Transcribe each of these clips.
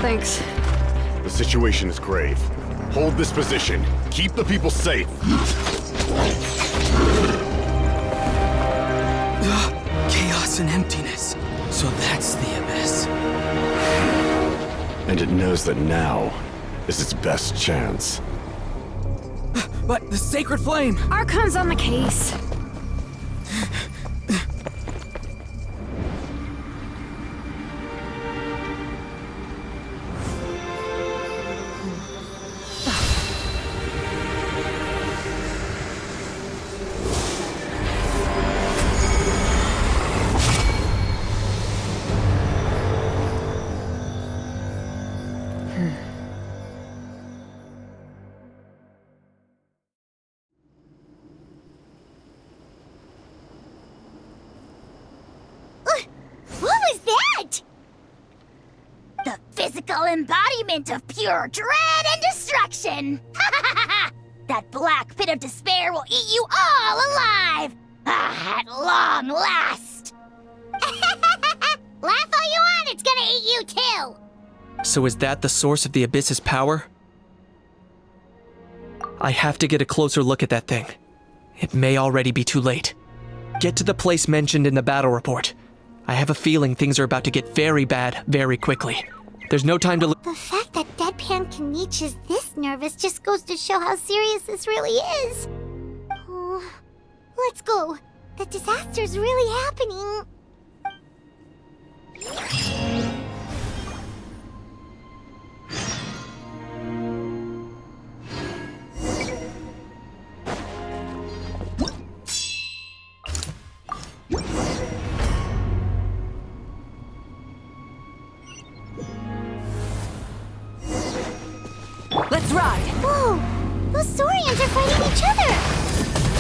Thanks. The situation is grave. Hold this position. Keep the people safe. Chaos and emptiness. So that's the abyss. And it knows that now is its best chance. But the sacred flame! Archon's on the case. What was that? The physical embodiment of pure dread and destruction! That black pit of despair will eat you all alive! At long last! Laugh all you want, it's gonna eat you too! So is that the source of the abyss's power? I have to get a closer look at that thing. It may already be too late. Get to the place mentioned in the battle report. I have a feeling things are about to get very bad very quickly. There's no time to The fact that Deadpan Kanich is this nervous just goes to show how serious this really is. Oh, let's go. The disaster's really happening. Let's ride! Whoa! Those Saurians are fighting each other!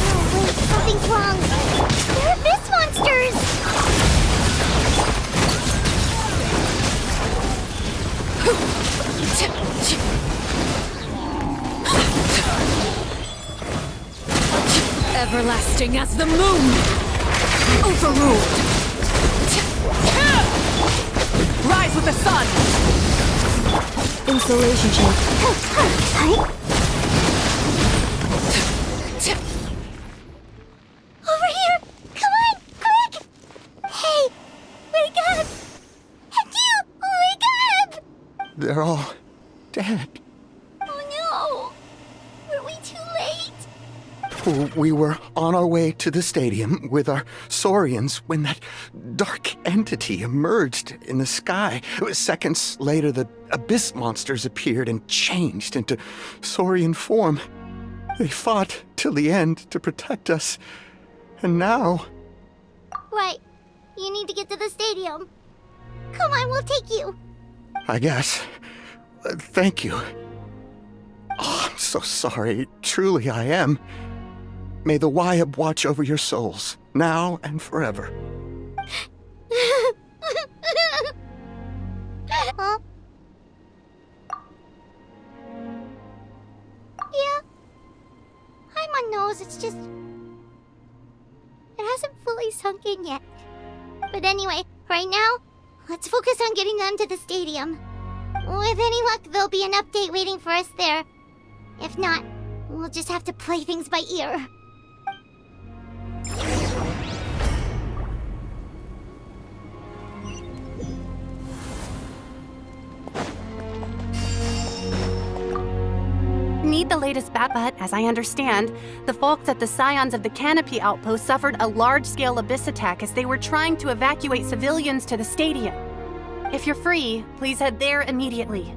Oh, wait, something's wrong. They're abyss monsters! Everlasting as the moon! Overruled! Rise with the sun! Insulation check. Over here! Come on, quick! Hey, wake up! And you, wake up! They're all dead. Oh no! Were we too late? We were on our way to the stadium with our Saurians when that dark entity emerged in the sky. Seconds later, the abyss monsters appeared and changed into Saurian form. They fought till the end to protect us. And now... Right. You need to get to the stadium. Come on, we'll take you. I guess. Thank you. Oh, I'm so sorry. Truly, I am. May the Wyab watch over your souls, now and forever. Huh? Yeah. Hi, my nose. It's just... It hasn't fully sunk in yet. But anyway, right now, let's focus on getting them to the stadium. With any luck, there'll be an update waiting for us there. If not, we'll just have to play things by ear. Need the latest but as I understand, the folks at the Scions of the Canopy Outpost suffered a large-scale abyss attack as they were trying to evacuate civilians to the stadium. If you're free, please head there immediately.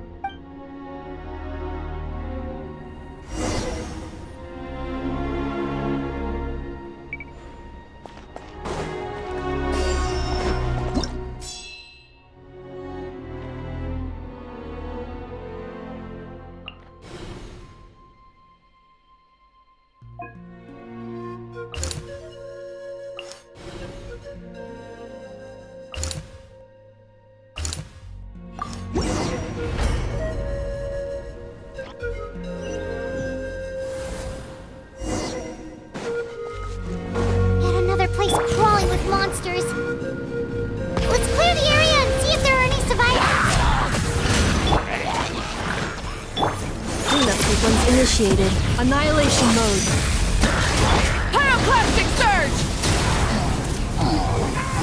initiated. Annihilation mode. Pyroclastic surge!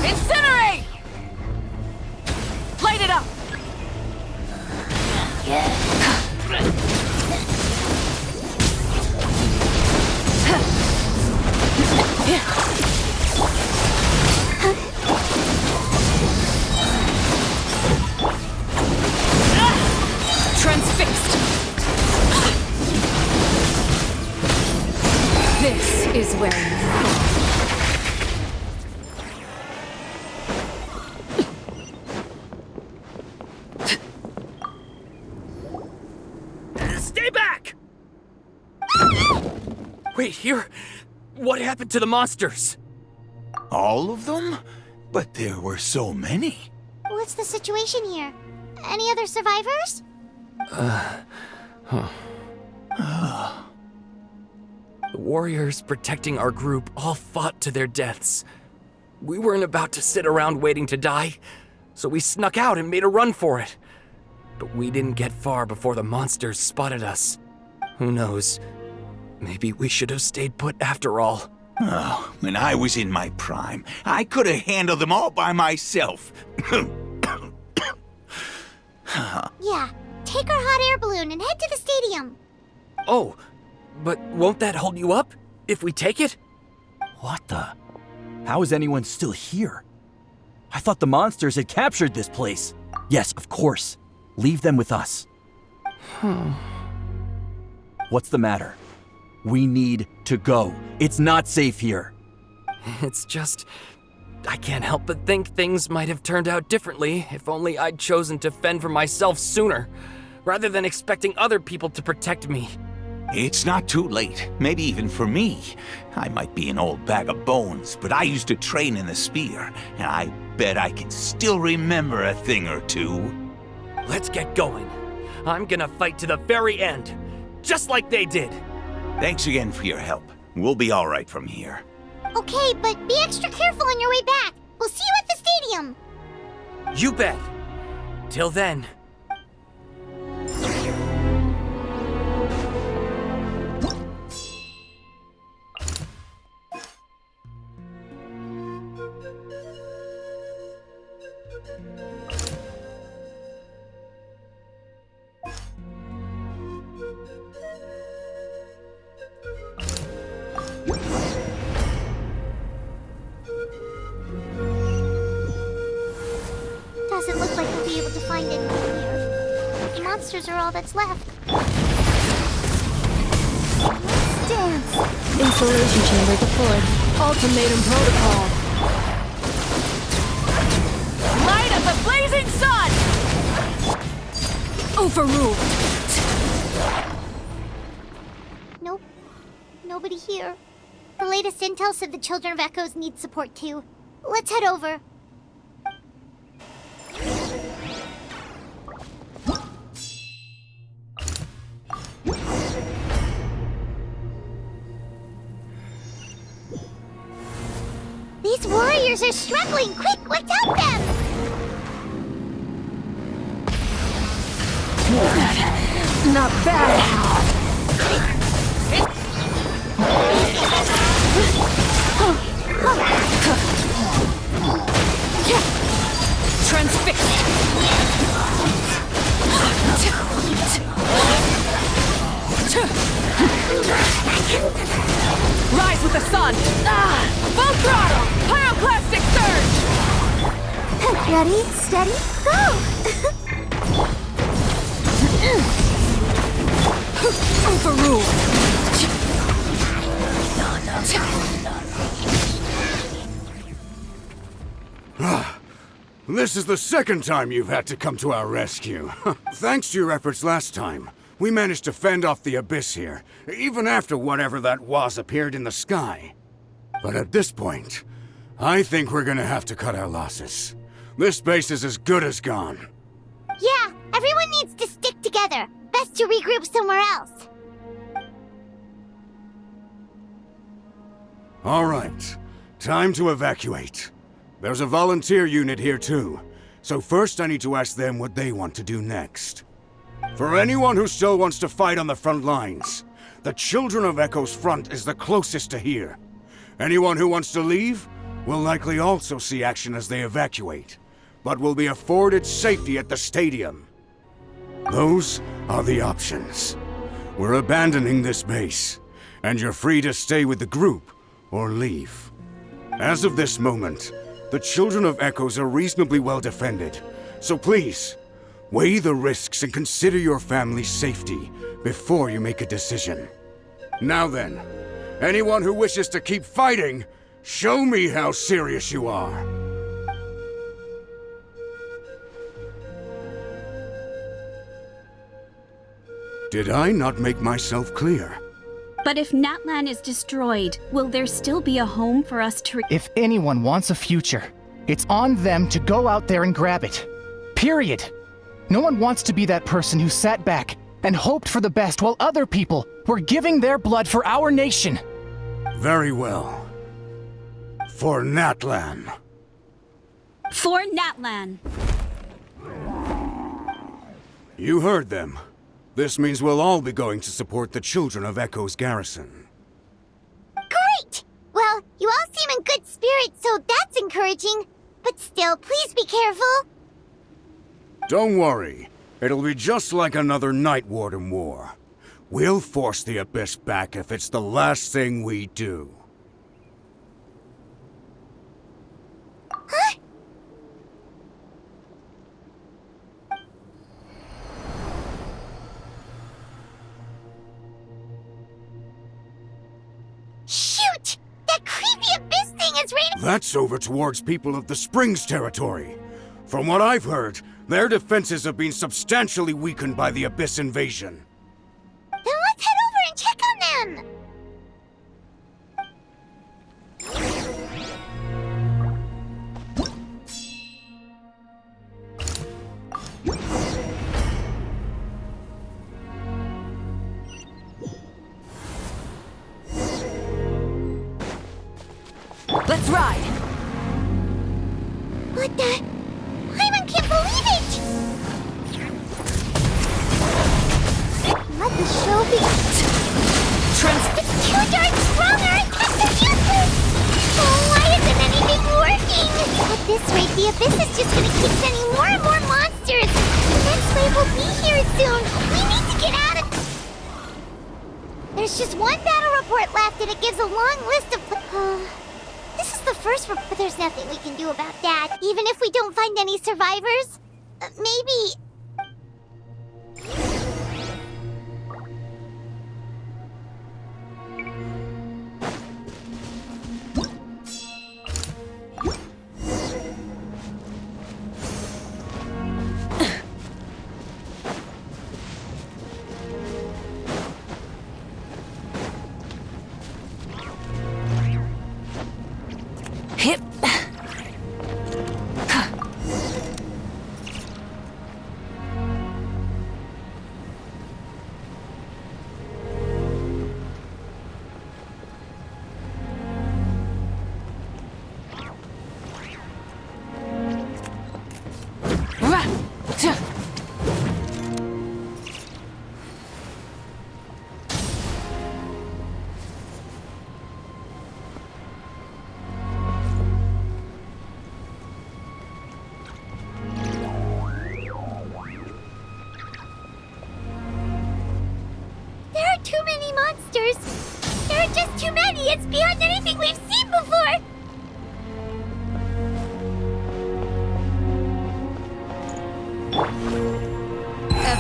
Incinerate! Light it up! Transfixed. This is where you fall. Stay back! Wait, here? What happened to the monsters? All of them? But there were so many. What's the situation here? Any other survivors? The warriors protecting our group all fought to their deaths. We weren't about to sit around waiting to die, so we snuck out and made a run for it. But we didn't get far before the monsters spotted us. Who knows? Maybe we should have stayed put after all. Oh, when I was in my prime, I could have handled them all by myself. Yeah, take our hot air balloon and head to the stadium. Oh, but won't that hold you up if we take it? What the? How is anyone still here? I thought the monsters had captured this place. Yes, of course. Leave them with us. What's the matter? We need to go. It's not safe here. It's just, I can't help but think things might have turned out differently if only I'd chosen to fend for myself sooner, rather than expecting other people to protect me. It's not too late, maybe even for me. I might be an old bag of bones, but I used to train in the spear, and I bet I can still remember a thing or two. Let's get going. I'm gonna fight to the very end, just like they did. Thanks again for your help. We'll be all right from here. Okay, but be extra careful on your way back. We'll see you at the stadium. You bet. Till then. Doesn't look like we'll be able to find anything here. The monsters are all that's left. Let's dance. Installation chamber deployed. Ultimatum protocol. Light of the blazing sun! Overruled. Nope. Nobody here. The latest intel said the Children of Echoes need support too. Let's head over. These warriors are struggling! Quick, let's help them! Not bad. Transfixed. Rise with the sun! Full throttle! Pyroclastic surge! Ready, steady, go! Overruled. This is the second time you've had to come to our rescue. Thanks to your efforts last time, we managed to fend off the abyss here, even after whatever that was appeared in the sky. But at this point, I think we're gonna have to cut our losses. This base is as good as gone. Yeah, everyone needs to stick together. Best to regroup somewhere else. All right, time to evacuate. There's a volunteer unit here too, so first I need to ask them what they want to do next. For anyone who still wants to fight on the front lines, The Children of Echo's front is the closest to here. Anyone who wants to leave will likely also see action as they evacuate, but will be afforded safety at the stadium. Those are the options. We're abandoning this base, and you're free to stay with the group or leave. As of this moment, the Children of Echoes are reasonably well defended, so please, weigh the risks and consider your family's safety before you make a decision. Now then, anyone who wishes to keep fighting, show me how serious you are. Did I not make myself clear? But if Natlan is destroyed, will there still be a home for us to If anyone wants a future, it's on them to go out there and grab it. Period. No one wants to be that person who sat back and hoped for the best while other people were giving their blood for our nation. Very well. For Natlan. For Natlan! You heard them. This means we'll all be going to support the Children of Echo's garrison. Great! Well, you all seem in good spirits, so that's encouraging. But still, please be careful. Don't worry. It'll be just like another Night Warden war. We'll force the Abyss back if it's the last thing we do. Huh? Shoot! That creepy Abyss thing is raining. That's over towards people of the Springs territory. From what I've heard, their defenses have been substantially weakened by the Abyss invasion. Then let's head over and check on them! Let's ride! What the? Paimon can't believe it! Let the show be. It's too darn strong, our attacks are useless! Oh, why isn't anything working? At this rate, the Abyss is just gonna keep sending more and more monsters! The next wave will be here soon! We need to get out of... There's just one battle report left, and it gives a long list of... This is the first report, but there's nothing we can do about that. Even if we don't find any survivors? Maybe... Hip. Too many monsters! There are just too many! It's beyond anything we've seen before!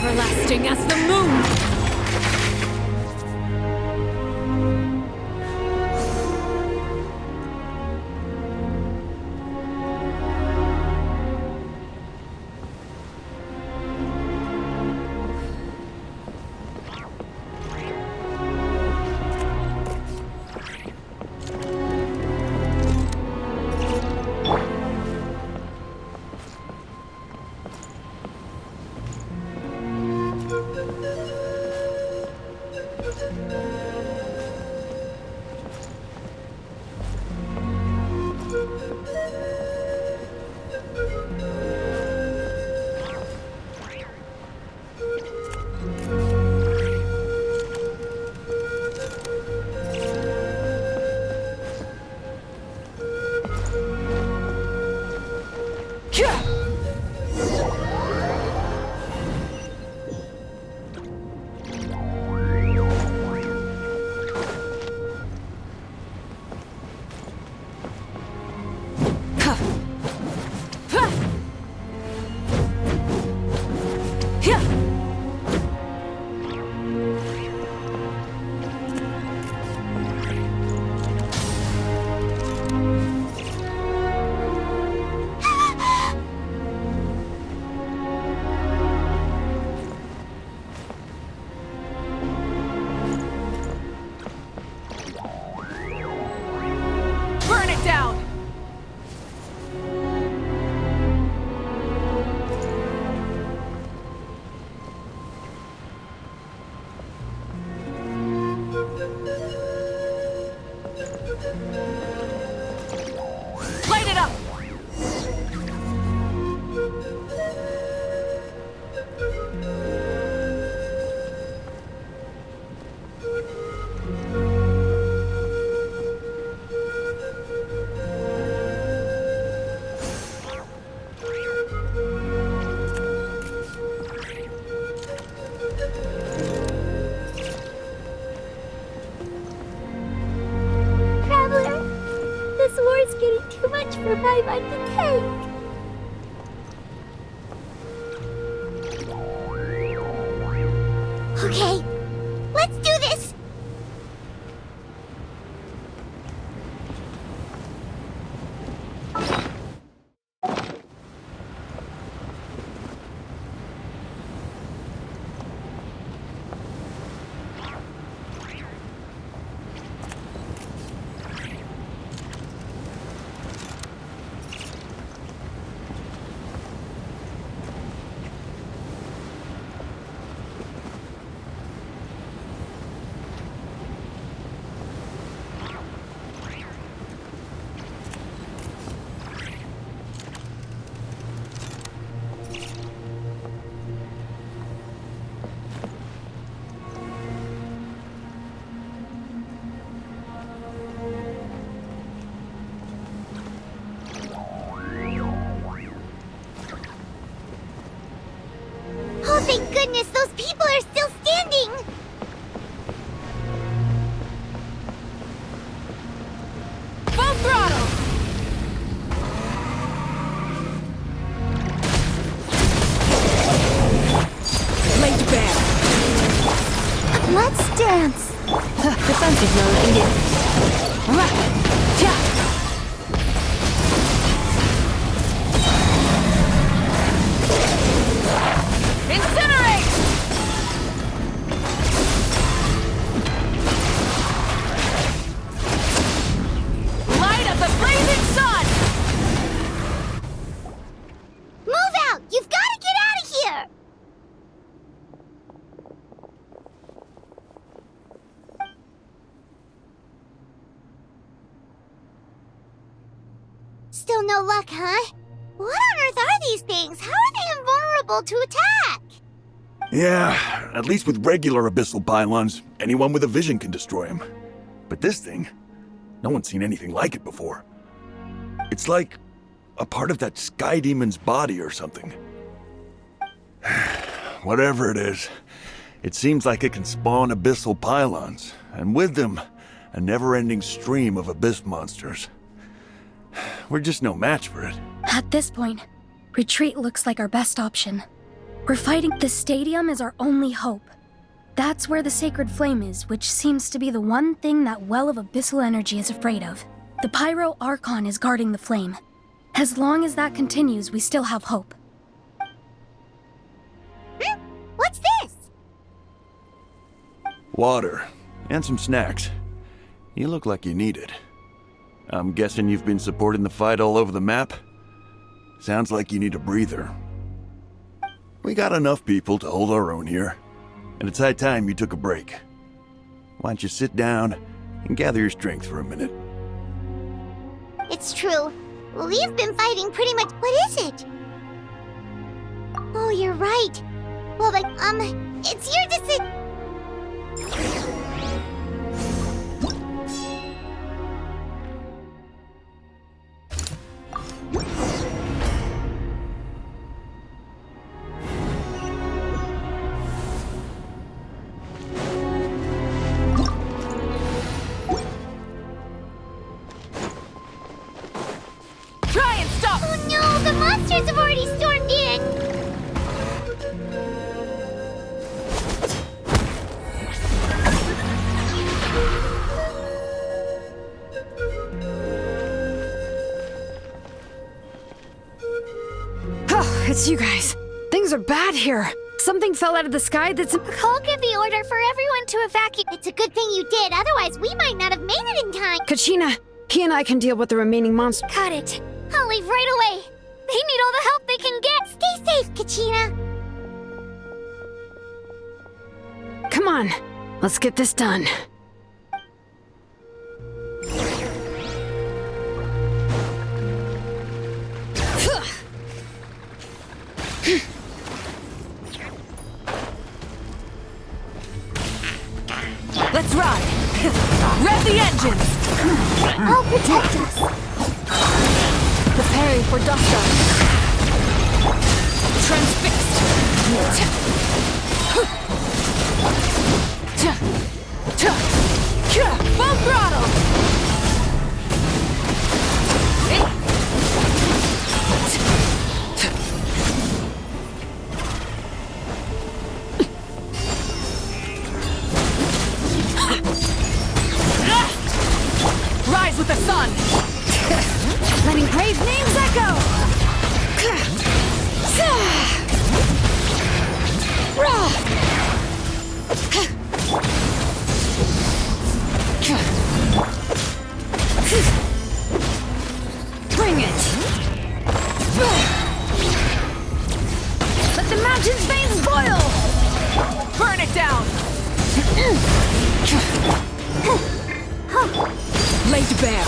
everlasting as the moon! Burn it down! Light it up! Traveler, this war's getting too much for my mind to take. Okay, let's do this! Oh, thank goodness, those people are still standing! Full throttle! Laid bare. Let's dance! Defensive mode engaged. Incinerate! Light of the blazing sun! Move out! You've got to get out of here! Still no luck, huh? What on earth are these things? How are they invulnerable to attack? Yeah, at least with regular abyssal pylons, anyone with a vision can destroy them. But this thing, no one's seen anything like it before. It's like a part of that sky demon's body or something. Whatever it is, it seems like it can spawn abyssal pylons, and with them, a never-ending stream of abyss monsters. We're just no match for it. At this point, retreat looks like our best option. We're fighting the stadium is our only hope. That's where the sacred flame is, which seems to be the one thing that well of abyssal energy is afraid of. The Pyro Archon is guarding the flame. As long as that continues, we still have hope. What's this? Water, and some snacks. You look like you need it. I'm guessing you've been supporting the fight all over the map? Sounds like you need a breather. We got enough people to hold our own here, and it's high time you took a break. Why don't you sit down and gather your strength for a minute? It's true. We've been fighting pretty much. What is it? Oh, you're right. Well, it's your decision. Try and stop! Oh no, the monsters have already stormed in! It's you guys. Things are bad here. Something fell out of the sky that's... Cole give the order for everyone to evacuate. It's a good thing you did, otherwise we might not have made it in time. Kachina, he and I can deal with the remaining monsters. Got it. I'll leave right away. They need all the help they can get. Stay safe, Kachina. Come on, let's get this done. Let's ride! Rev the engines! I'll protect us. Preparing for dust up. Transfixed! Full throttle! Rise with the sun! Letting brave names echo! Bring it! Let the mountain's veins boil! Burn it down! Laid bare.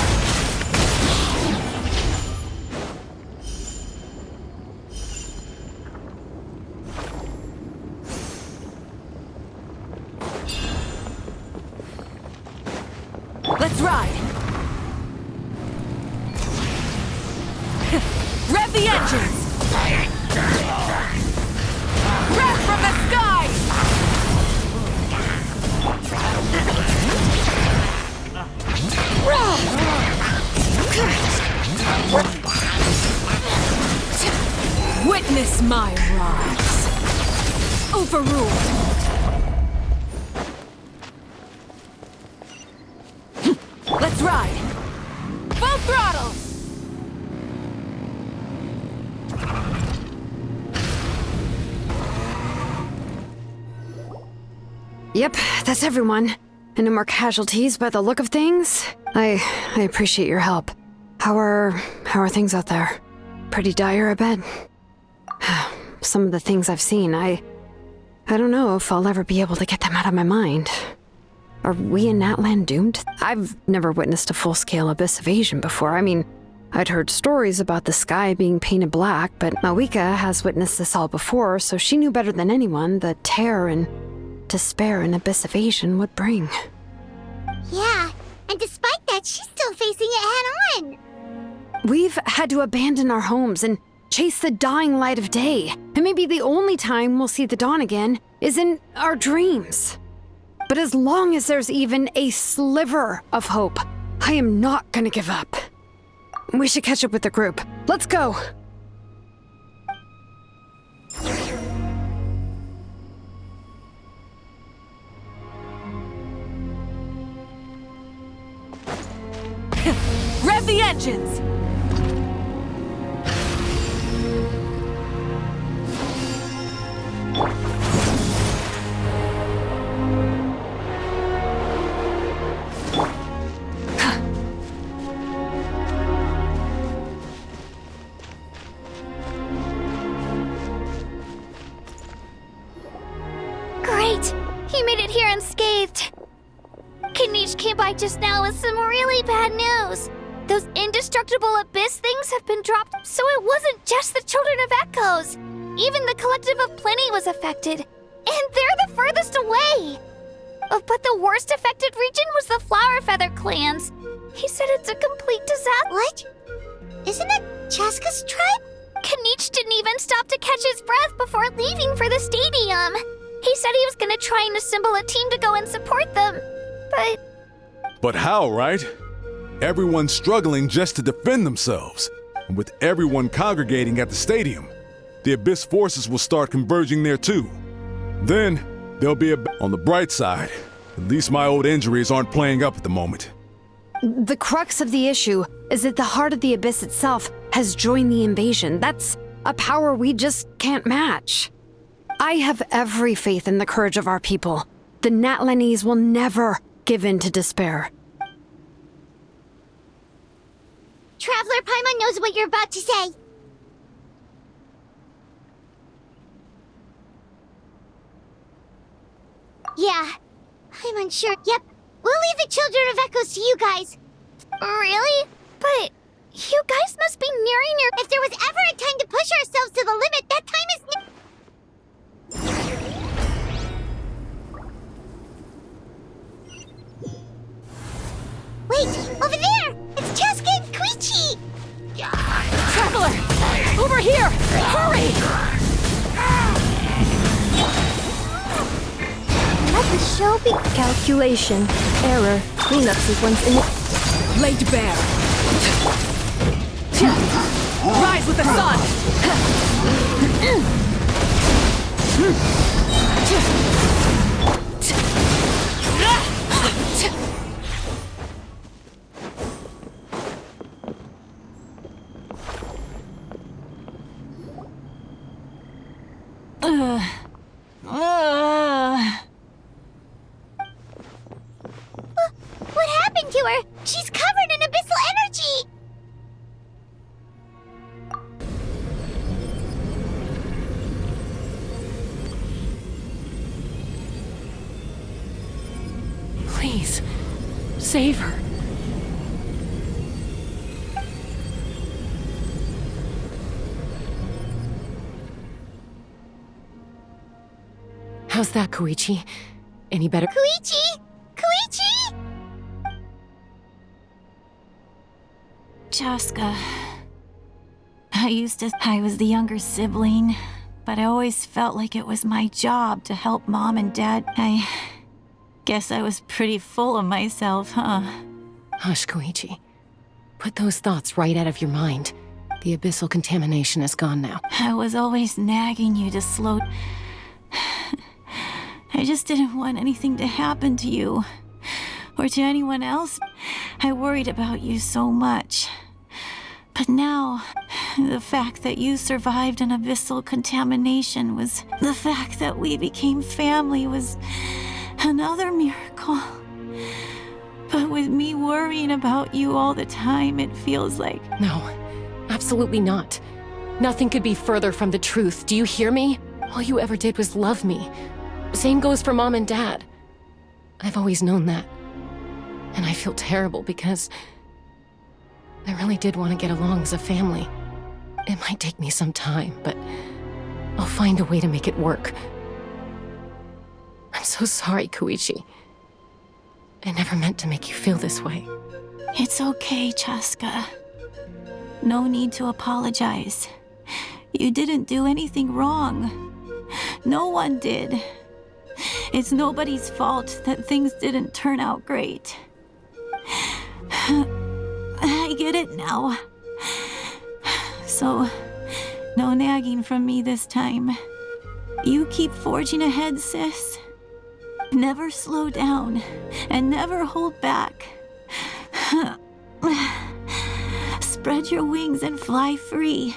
Let's ride. Rev the engines. Rev from the sky. Witness my rise. Overruled. Let's ride. Full throttle. Yep, that's everyone. And no more casualties by the look of things. I appreciate your help. How are things out there? Pretty dire, I bet. Some of the things I've seen, I don't know if I'll ever be able to get them out of my mind. Are we in Natlan doomed? I've never witnessed a full-scale abyss invasion before. I mean, I'd heard stories about the sky being painted black, but Mawika has witnessed this all before, so she knew better than anyone the terror and despair an abyss invasion would bring. Yeah, and despite that, she's still facing it head-on. We've had to abandon our homes and chase the dying light of day. And maybe the only time we'll see the dawn again is in our dreams. But as long as there's even a sliver of hope, I am not gonna give up. We should catch up with the group. Let's go! Rev the engines! Great! He made it here unscathed. Kinich came by just now with some really bad news. Those indestructible abyss things have been dropped, so it wasn't just the Children of Echoes. Even the Collective of Plenty was affected. And they're the furthest away. But the worst affected region was the Flower Feather clans. He said it's a complete disaster. What? Isn't it Chaska's tribe? Kinich didn't even stop to catch his breath before leaving for the stadium. He said he was gonna try and assemble a team to go and support them. But how, right? Everyone's struggling just to defend themselves. And with everyone congregating at the stadium, the Abyss forces will start converging there too. Then, there'll be on the bright side, at least my old injuries aren't playing up at the moment. The crux of the issue is that the heart of the Abyss itself has joined the invasion. That's a power we just can't match. I have every faith in the courage of our people. The Natlanese will never give in to despair. Traveler Paimon knows what you're about to say. Yeah, I'm unsure. Yep, we'll leave the Children of Echoes to you guys. Really? But you guys must be nearing your... If there was ever a time to push ourselves to the limit, that time is now. Wait, over there! It's Cheska and Koichi! Traveler! Over here! Hurry! Let the show be... Calculation. Error. Cleanup sequence in... Laid bare. Rise with the sun! What happened to her? She's covered in abyssal energy! Please, save her. How's that, Koichi? Any better? Koichi! Koichi! Cheska. I was the younger sibling, but I always felt like it was my job to help Mom and Dad. I guess I was pretty full of myself, huh? Hush, Koichi. Put those thoughts right out of your mind. The abyssal contamination is gone now. I was always nagging you to slow... I just didn't want anything to happen to you, or to anyone else. I worried about you so much. But now, the fact that you survived an abyssal contamination was... The fact that we became family was another miracle. But with me worrying about you all the time, it feels like... No, absolutely not. Nothing could be further from the truth. Do you hear me? All you ever did was love me. Same goes for Mom and Dad. I've always known that. And I feel terrible because I really did want to get along as a family. It might take me some time, but I'll find a way to make it work. I'm so sorry, Koichi. I never meant to make you feel this way. It's okay, Cheska. No need to apologize. You didn't do anything wrong. No one did. It's nobody's fault that things didn't turn out great. I get it now. So, no nagging from me this time. You keep forging ahead, sis. Never slow down, and never hold back. Spread your wings and fly free,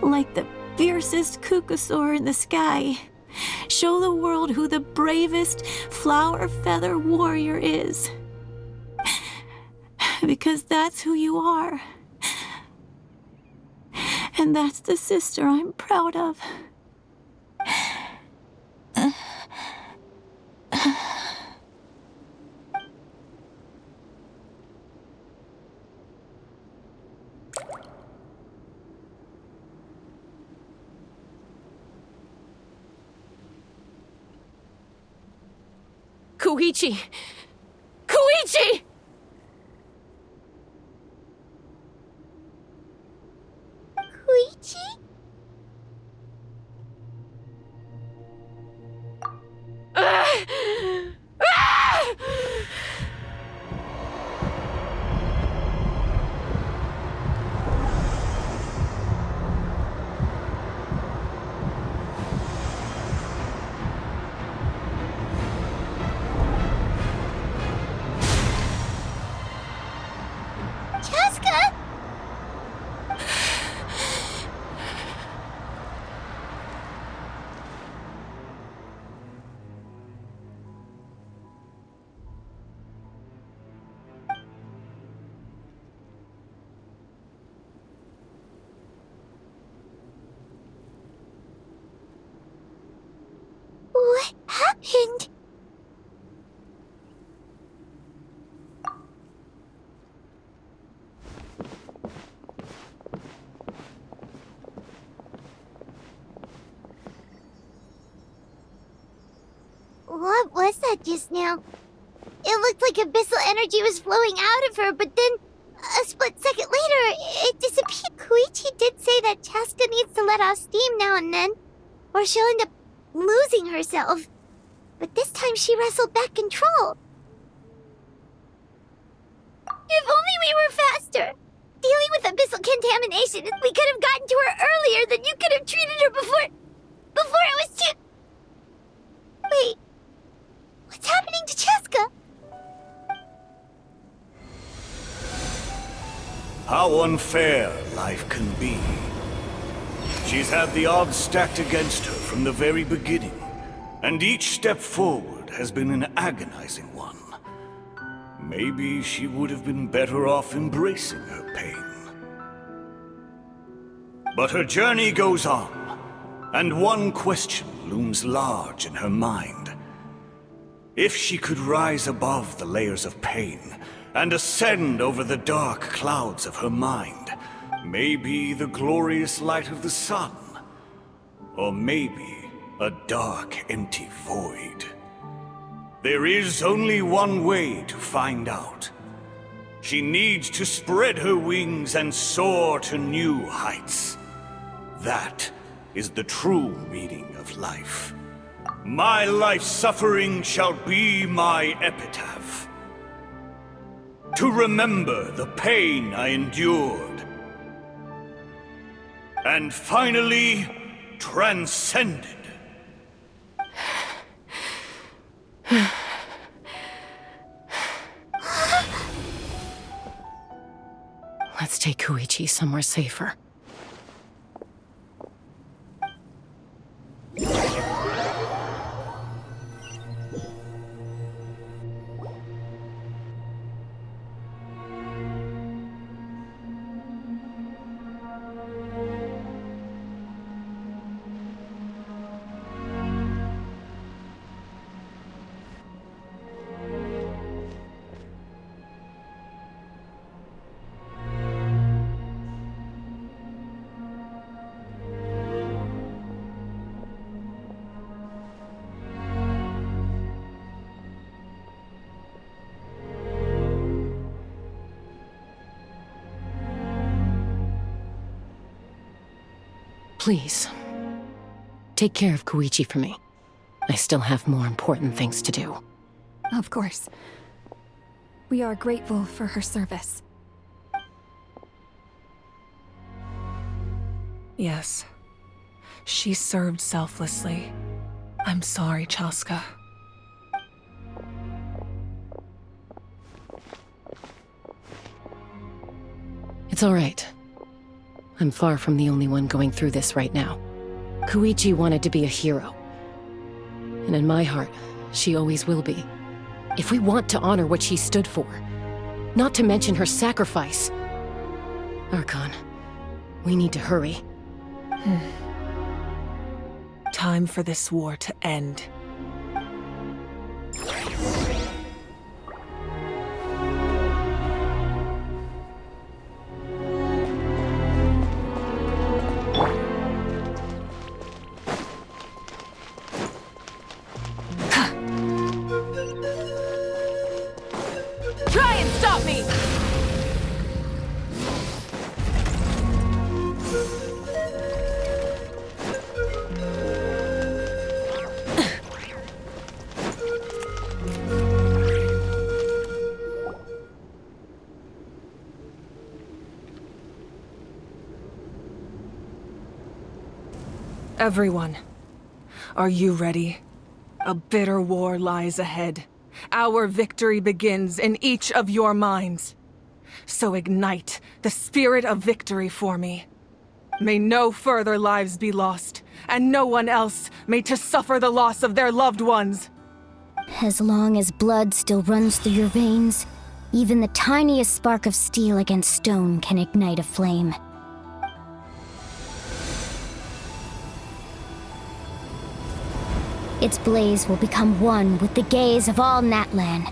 like the fiercest kukusaur in the sky. Show the world who the bravest flower feather warrior is. Because that's who you are. And that's the sister I'm proud of. Koichi! Koichi! Koichi? What happened? What was that just now? It looked like abyssal energy was flowing out of her, but then a split second later, it disappeared. Koichi did say that Chaska needs to let off steam now and then, or she'll end up losing herself. But this time she wrestled back control. If only we were faster! Dealing with abyssal contamination, we could have gotten to her earlier, then you could have treated her before it was too... Wait, what's happening to Chaska? How unfair life can be. She's had the odds stacked against her from the very beginning, and each step forward has been an agonizing one. Maybe she would have been better off embracing her pain. But her journey goes on, and one question looms large in her mind. If she could rise above the layers of pain and ascend over the dark clouds of her mind, maybe the glorious light of the sun, or maybe a dark, empty void. There is only one way to find out. She needs to spread her wings and soar to new heights. That is the true meaning of life. My life's suffering shall be my epitaph. To remember the pain I endured, and finally transcended. Let's take Koichi somewhere safer. Please, take care of Koichi for me. I still have more important things to do. Of course. We are grateful for her service. Yes. She served selflessly. I'm sorry, Chaska. It's all right. I'm far from the only one going through this right now. Koichi wanted to be a hero. And in my heart, she always will be. If we want to honor what she stood for, not to mention her sacrifice. Archon, we need to hurry. Time for this war to end. Try and stop me! Everyone, are you ready? A bitter war lies ahead. Our victory begins in each of your minds. So ignite the spirit of victory for me. May no further lives be lost, and no one else may to suffer the loss of their loved ones. As long as blood still runs through your veins, even the tiniest spark of steel against stone can ignite a flame. its blaze will become one with the gaze of all Natlan.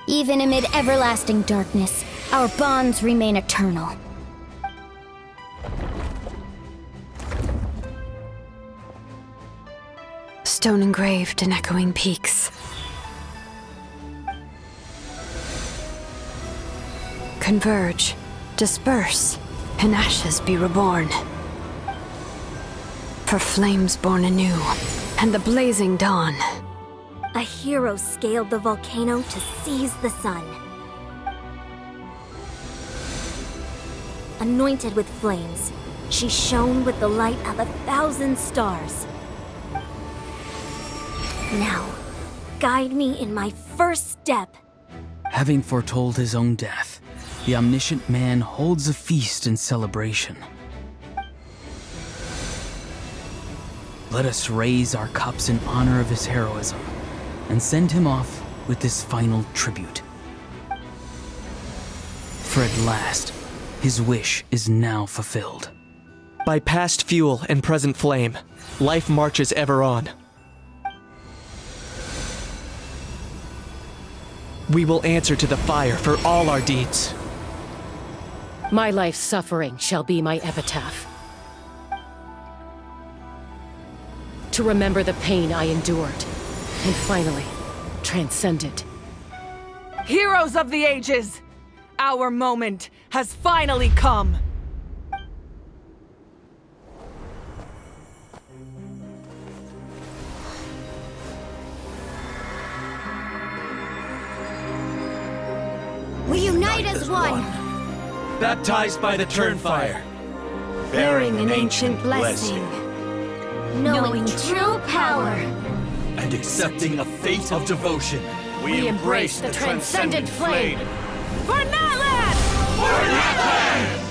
Even amid everlasting darkness, our bonds remain eternal. Stone engraved in echoing peaks. Converge, disperse, in ashes be reborn. For flames born anew, and the blazing dawn. A hero scaled the volcano to seize the sun. Anointed with flames, she shone with the light of 1,000 stars. Now, guide me in my first step. Having foretold his own death, the omniscient man holds a feast in celebration. Let us raise our cups in honor of his heroism and send him off with this final tribute. For at last, his wish is now fulfilled. By past fuel and present flame, life marches ever on. We will answer to the fire for all our deeds. My life's suffering shall be my epitaph. To remember the pain I endured, and finally, transcend it. Heroes of the ages! Our moment has finally come! We unite as one! Baptized by the Turnfire, Bearing an ancient blessing. Knowing true power. and accepting a fate of devotion, We embrace the transcendent flame. For Natlan! For Natlan!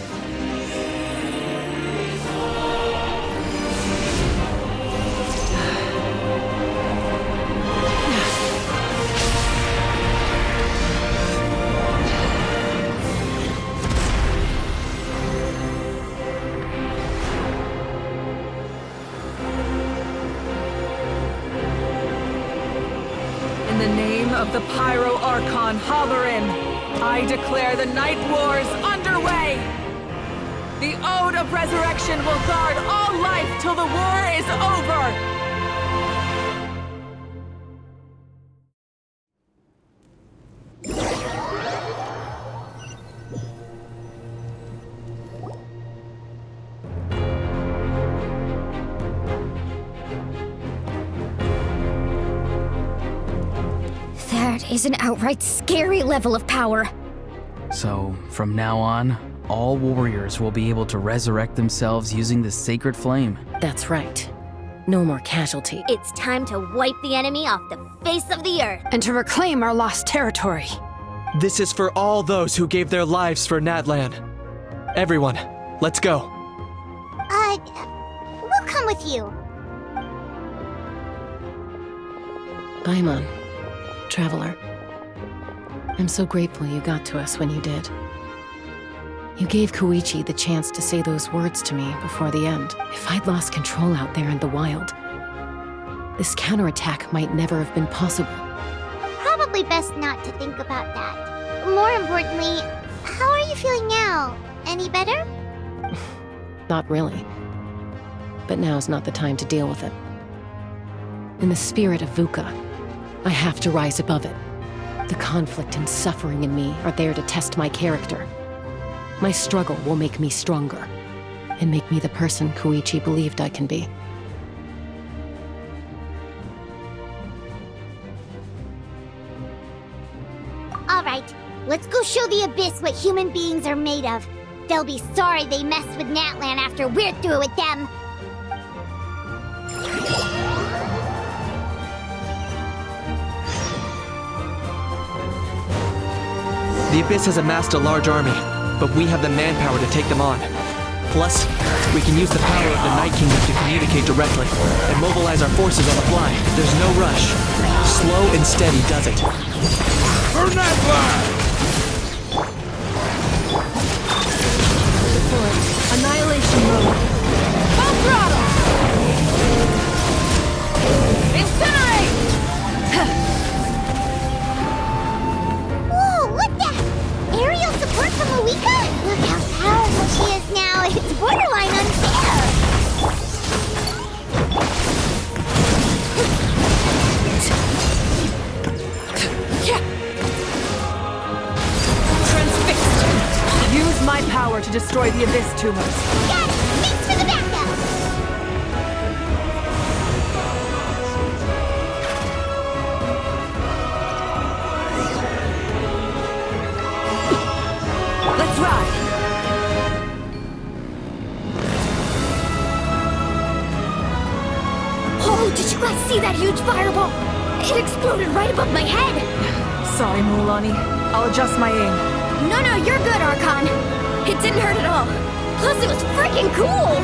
In the name of the Pyro Archon Halloran, I declare the Night Wars underway! The Ode of Resurrection will guard all life till the war is over! That is an outright scary level of power. So, from now on, all warriors will be able to resurrect themselves using the sacred flame. That's right. No more casualty. It's time to wipe the enemy off the face of the earth. And to reclaim our lost territory. This is for all those who gave their lives for Natlan. Everyone, let's go. We'll come with you. Paimon, traveler. I'm so grateful you got to us when you did. You gave Koichi the chance to say those words to me before the end. If I'd lost control out there in the wild, this counterattack might never have been possible. Probably best not to think about that. More importantly, how are you feeling now? Any better? Not really. But now's not the time to deal with it. In the spirit of VUCA, I have to rise above it. The conflict and suffering in me are there to test my character. My struggle will make me stronger, and make me the person Koichi believed I can be. Alright, let's go show the Abyss what human beings are made of. They'll be sorry they messed with Natlan after we're through with them. The Abyss has amassed a large army, but we have the manpower to take them on. Plus, we can use the power of the Night Kingdom to communicate directly and mobilize our forces on the fly. There's no rush. Slow and steady does it. For Natlan! Deploy. Annihilation mode. Full throttle! Incinerate! destroy the Abyss tumors. Got it! Thanks for the backup! Let's ride! Oh, did you guys see that huge fireball? It exploded right above my head! Sorry, Mulani. I'll adjust my aim. No, you're good, Archon. It didn't hurt at all. Plus, it was freaking cool!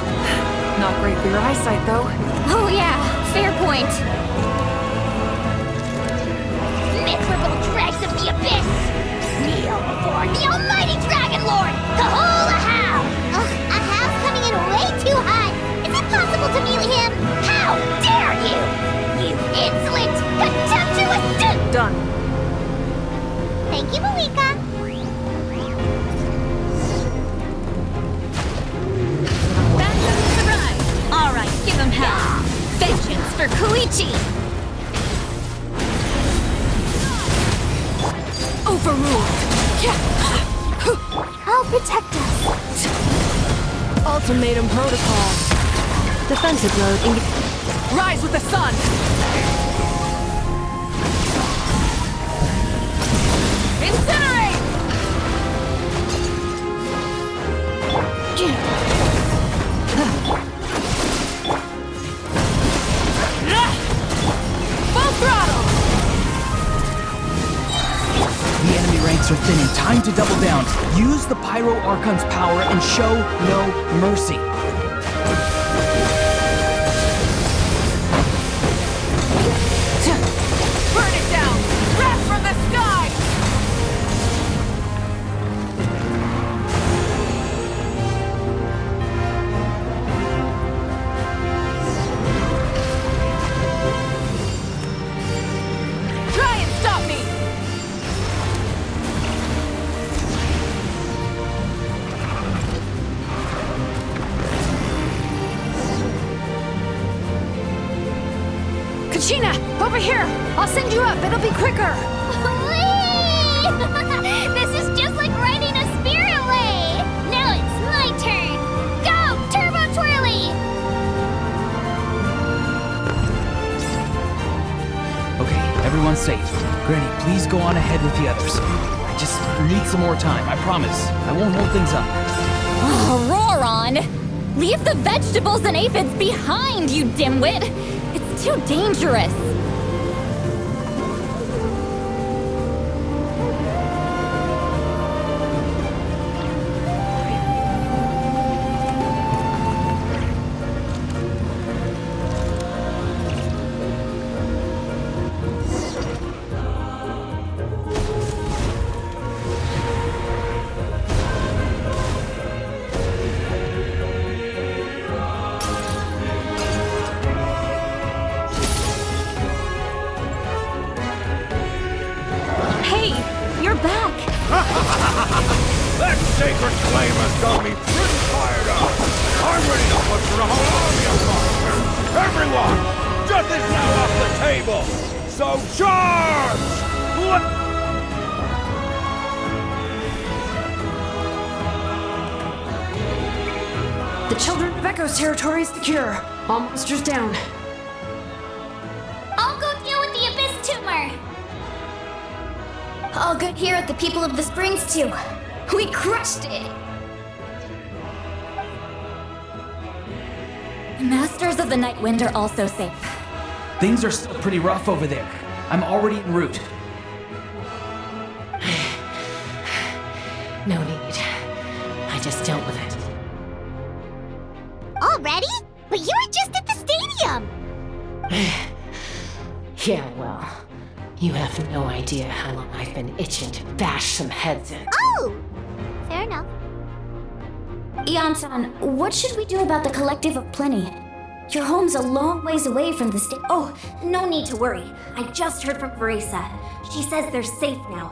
Not great for your eyesight, though. Oh yeah, fair point. Miserable dregs of the Abyss! Kneel before the almighty Dragon Lord, the whole Ahau! Ugh, Ahau's coming in way too hot! Is it possible to melee him? How dare you! You insolent, contemptuous Done. Thank you, Malika. Back up to the ride. All right, give him hell. Vengeance for Koichi. Overruled. I'll protect us. Ultimatum protocol. Defensive mode. Rise with the sun! Incinerate! Full throttle! The enemy ranks are thinning. Time to double down. Use the Pyro Archon's power and show no mercy. Burn it down! Wrath from the sky! Try and stop me! Kachina, over here! I'll send you up, it'll be quicker! Whee! This is just like riding a spirit away! Now it's my turn! Go, Turbo Twirly! Okay, everyone's safe. Granny, please go on ahead with the others. I just need some more time, I promise. I won't hold things up. Oh, Roron! Leave the vegetables and aphids behind, you dimwit! It's too dangerous! That sacred flame has got me pretty fired up. I'm ready to butcher a whole army of monsters. Everyone, death is now off the table. So charge! The Children of Echo's territory is secure. All monsters down. I'll go deal with the Abyss tumor. All good here at the People of the Springs, too. We crushed it! The Masters of the Night Wind are also safe. Things are still pretty rough over there. I'm already en route. No need. I just dealt with it. Already? But you were just at the stadium! Yeah, well, you have no idea how long I've been itching to bash some heads in. Oh! Fair enough. Ian-san, what should we do about the Collective of Plenty? Your home's a long ways away from the Oh, no need to worry. I just heard from Veresa. She says they're safe now.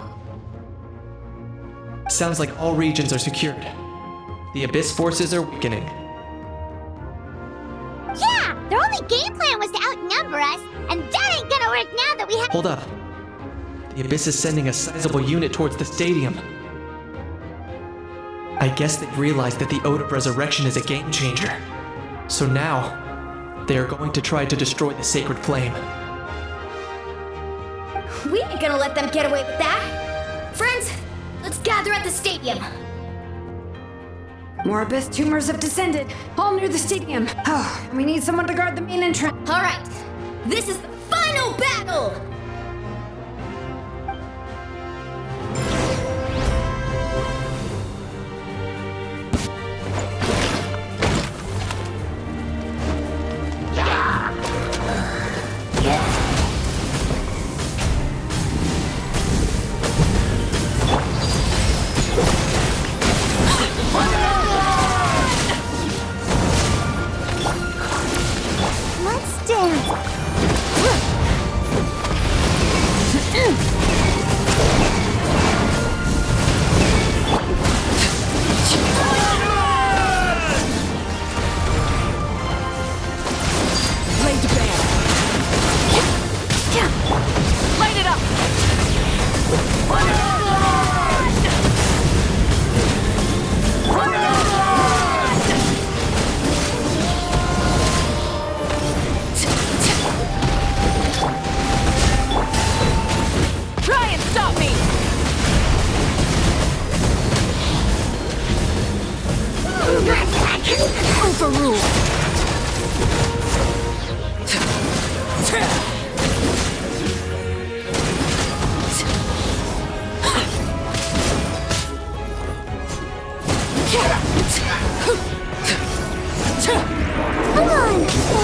Sounds like all regions are secured. The Abyss forces are weakening. Yeah! Their only game plan was to outnumber us, and that ain't gonna work now that we have— Hold up. The Abyss is sending a sizable unit towards the stadium. I guess they realized that the Ode of Resurrection is a game changer. So now, they are going to try to destroy the sacred flame. We ain't gonna let them get away with that. Friends, let's gather at the stadium. More abyss tumors have descended, all near the stadium. Oh, we need someone to guard the main entrance. All right, this is the final battle! Let's dance. Laid bare. Light it up! Try and stop me! Overruled! Come on,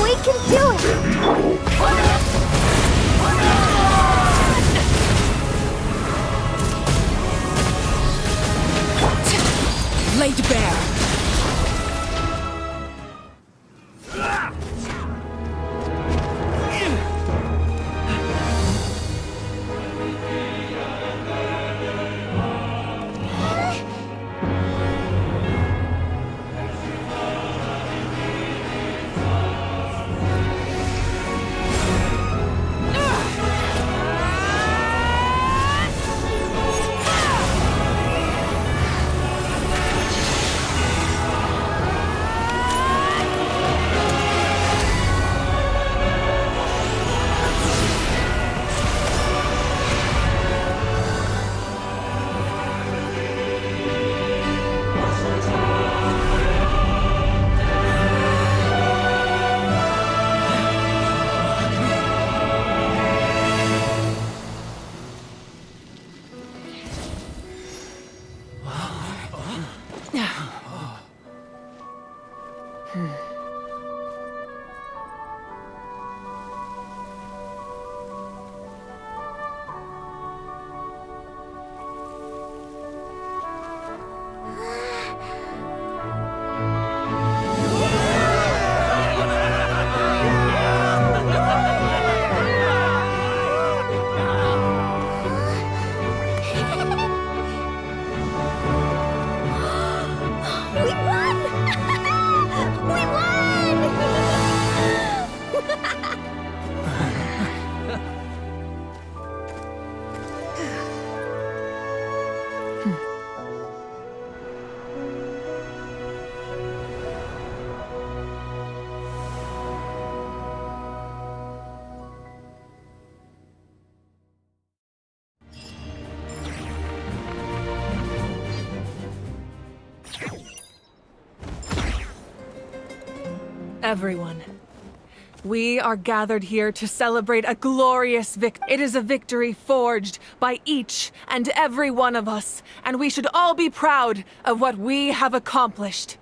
we can do it. Laid bare. Everyone, we are gathered here to celebrate a glorious victory. It is a victory forged by each and every one of us, and we should all be proud of what we have accomplished.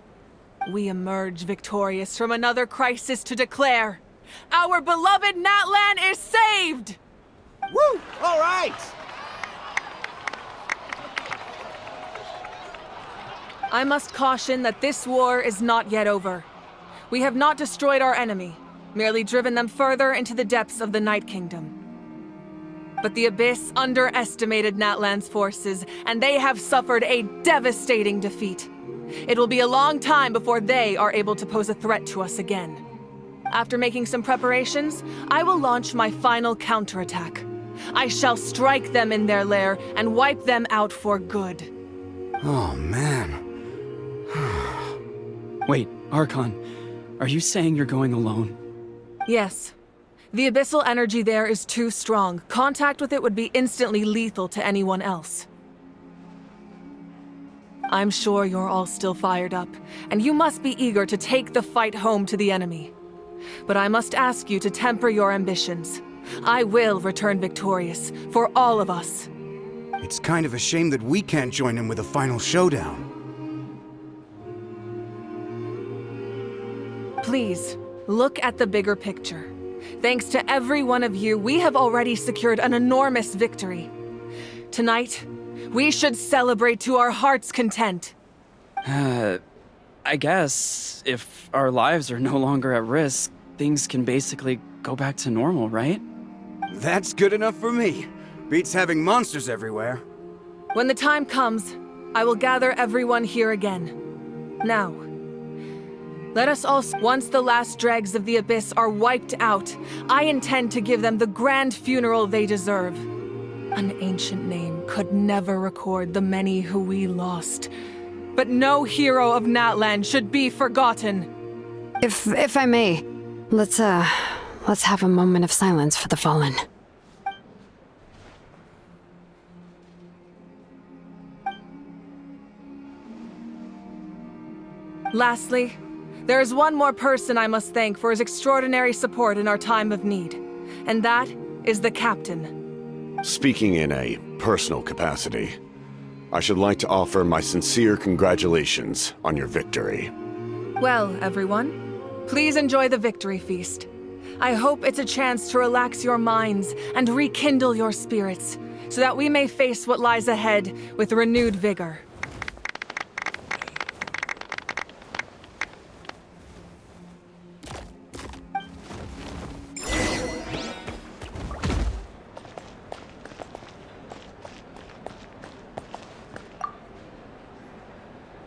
We emerge victorious from another crisis to declare, our beloved Natlan is saved! Woo! All right! I must caution that this war is not yet over. We have not destroyed our enemy, merely driven them further into the depths of the Night Kingdom. But the Abyss underestimated Natlan's forces, and they have suffered a devastating defeat. It will be a long time before they are able to pose a threat to us again. After making some preparations, I will launch my final counterattack. I shall strike them in their lair and wipe them out for good. Oh man, Wait, Archon, are you saying you're going alone? Yes. The abyssal energy there is too strong. Contact with it would be instantly lethal to anyone else. I'm sure you're all still fired up, and you must be eager to take the fight home to the enemy. But I must ask you to temper your ambitions. I will return victorious, for all of us. It's kind of a shame that we can't join him with a final showdown. Please, look at the bigger picture. Thanks to every one of you, we have already secured an enormous victory. Tonight, we should celebrate to our heart's content. I guess if our lives are no longer at risk, things can basically go back to normal, right? That's good enough for me. Beats having monsters everywhere. When the time comes, I will gather everyone here again. Now, let us all, once the last dregs of the Abyss are wiped out, I intend to give them the grand funeral they deserve. An ancient name could never record the many who we lost. But no hero of Natlan should be forgotten. If I may, let's have a moment of silence for the fallen. Lastly, there is one more person I must thank for his extraordinary support in our time of need, and that is the Captain. Speaking in a personal capacity, I should like to offer my sincere congratulations on your victory. Well, everyone, please enjoy the victory feast. I hope it's a chance to relax your minds and rekindle your spirits, so that we may face what lies ahead with renewed vigor.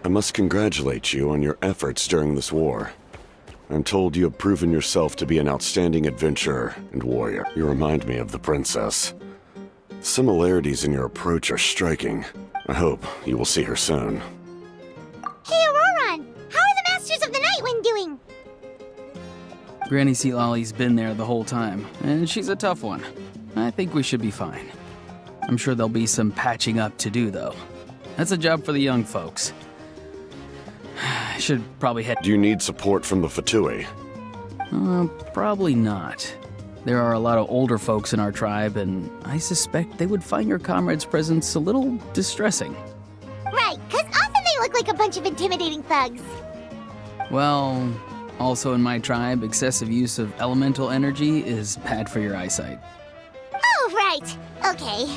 I must congratulate you on your efforts during this war. I'm told you have proven yourself to be an outstanding adventurer and warrior. You remind me of the princess. Similarities in your approach are striking. I hope you will see her soon. Hey, Auroran! How are the Masters of the Nightwind doing? Granny Sealolly's been there the whole time, and she's a tough one. I think we should be fine. I'm sure there'll be some patching up to do, though. That's a job for the young folks. I should probably head... Do you need support from the Fatui? Probably not. There are a lot of older folks in our tribe, and I suspect they would find your comrade's presence a little distressing. Right, 'cause often they look like a bunch of intimidating thugs. Well, also in my tribe, excessive use of elemental energy is bad for your eyesight. Oh, right. Okay.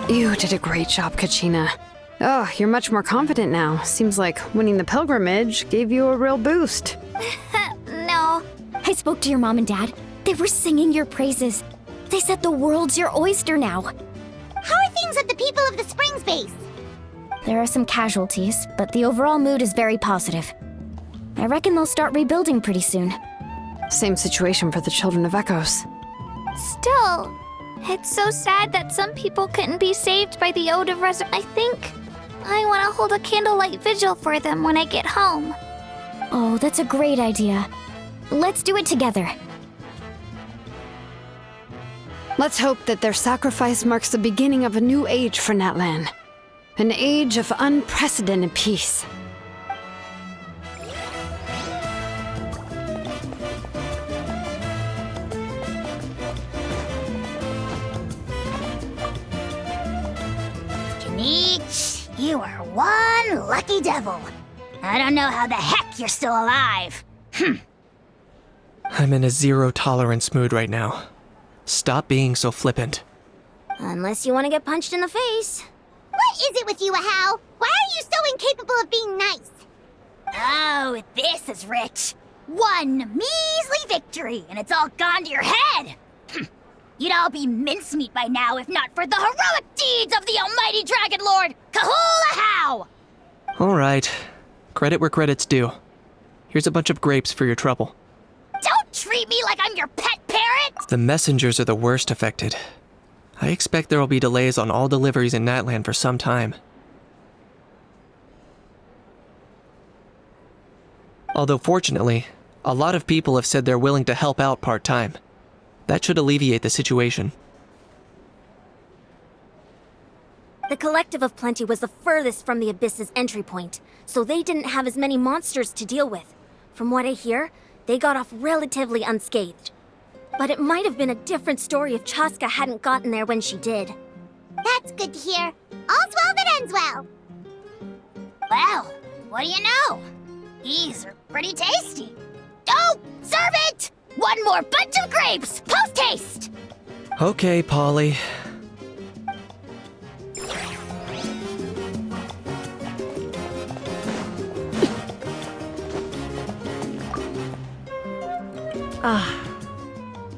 You did a great job, Kachina. Oh, you're much more confident now. Seems like winning the pilgrimage gave you a real boost. No. I spoke to your mom and dad. They were singing your praises. They said the world's your oyster now. How are things at the People of the Springs base? There are some casualties, but the overall mood is very positive. I reckon they'll start rebuilding pretty soon. Same situation for the Children of Echoes. Still, it's so sad that some people couldn't be saved by the Ode of Resurrection. I think I want to hold a candlelight vigil for them when I get home. Oh, that's a great idea. Let's do it together. Let's hope that their sacrifice marks the beginning of a new age for Natlan. An age of unprecedented peace. Janich, you are one lucky devil. I don't know how the heck you're still alive. I'm in a zero-tolerance mood right now. Stop being so flippant. Unless you want to get punched in the face. What is it with you, Ahau? Why are you so incapable of being nice? Oh, this is rich. One measly victory, and it's all gone to your head. You'd all be mincemeat by now if not for the heroic deeds of the almighty Dragon Lord, Kahula-How! Alright. Credit where credit's due. Here's a bunch of grapes for your trouble. Don't treat me like I'm your pet parrot! The messengers are the worst affected. I expect there will be delays on all deliveries in Natlan for some time. Although fortunately, a lot of people have said they're willing to help out part-time. That should alleviate the situation. The Collective of Plenty was the furthest from the Abyss's entry point, so they didn't have as many monsters to deal with. From what I hear, they got off relatively unscathed. But it might have been a different story if Chaska hadn't gotten there when she did. That's good to hear. All's well that ends well. Well, what do you know? These are pretty tasty. Oh, serve it! One more bunch of grapes, post-haste! Okay, Polly.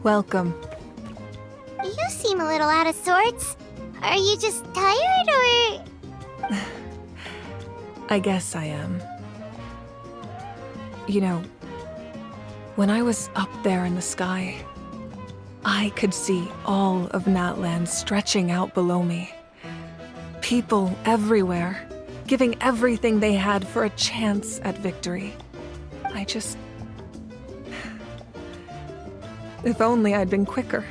Welcome. You seem a little out of sorts. Are you just tired, or...? I guess I am. You know, when I was up there in the sky, I could see all of Natlan stretching out below me. People everywhere, giving everything they had for a chance at victory. If only I'd been quicker.